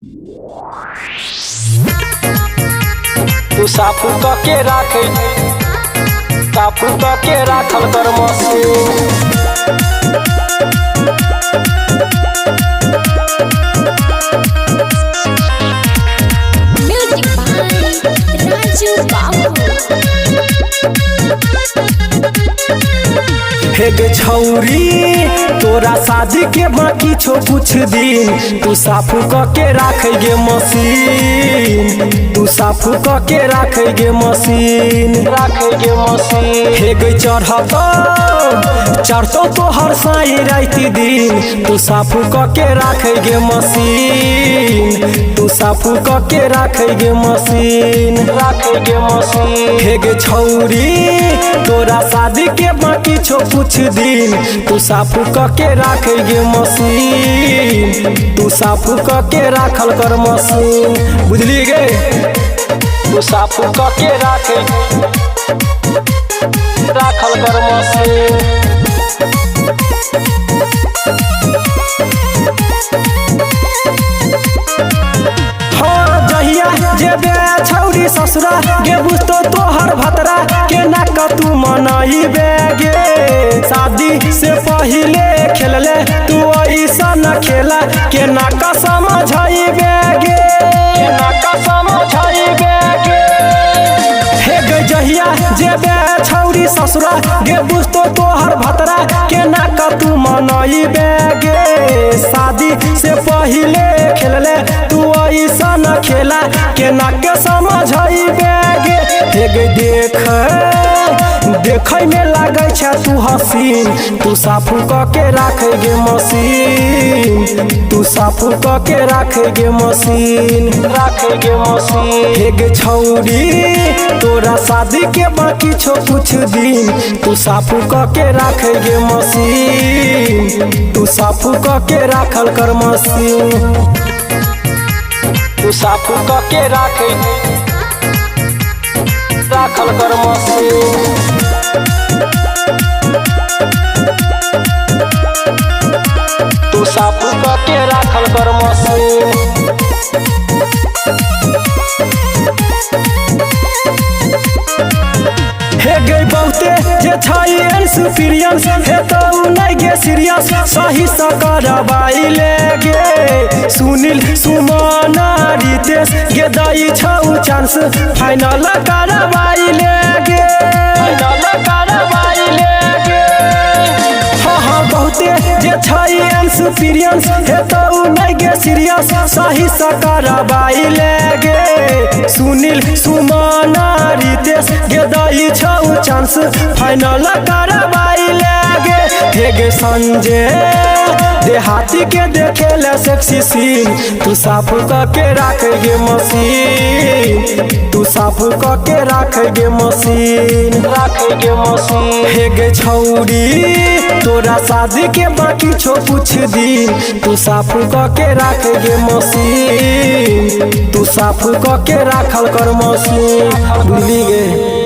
तू साफू के राखल कर machine. Music by Raju Babu। हे गे छौरी तोरा शादी के बाकी छो कुछ दिन, तू साफू के राखे गे मशीन। तू साफू के राखे गे मशीन। हे गे चढ़तो तो हर साई राती दिन, तू साफू के राखे गे मशीन। तू साफू के राखे गे मशीन। हे गे छौरी तोरा शादी के बाकी छो कुछ दिन, तू साफू के राखे गे मशीन। तू साफू के राखल कर मशीन। बुझली गे? तू साफू के राखल कर मशीन। हाँ जहिया जेबे छौरी ससुरा गे बुझतो तोहर भतरा के ना तू मनाइबे गे। शादी से पहिले खेलले तू ऐसा न खेला के ना समझाइबे गे। हे गे जहिया जेबे छौरी ससुरा गे बुझतो तोहर भतरा के ना तू मनाइबे गे। शादी से पहिले खेलले तू ऐसा न खेला के ना समझाइबे गे। हे गे देखे में लागे छे तू हसीन, तू साफू के राखे गे मशीन। तू साफू के राखे गे मशीन। हे गे छौरी तोरा शादी के बाकी छो कुछ दिन, तू साफू के राखे गे मशीन। तू साफू के राखल कर मशीन। तू साफू के राखल कर मशीन। तू साफू के राखल कर मशीन। हे गे बहुते जे छै एक्सपीरियंस हे तो नहीं गे सीरियस, सही से करवाई ले गे। सुनील सुमन रितेश गे दई छौ चांस, फाइनल करवाई ले गे। हाँ बहुते जे छै एक्सपीरियंस हे तो नहीं गे सीरियस, सही से करवाई ले गे। सुनील सुमन रितेश गे दई छौ चांस, फाइनल करवाई ले गे। हे गे संजय देहाती के देखे ले सेक्सी सीन, तू साफू के राखे गे मशीन। तू साफू के राखे गे मशीन। हे गे छौरी तोरा शादी के बाकी छो कुछ दिन, तू साफू के राखे गे मशीन। तू साफू के राखल कर मशीन। बुझली गे?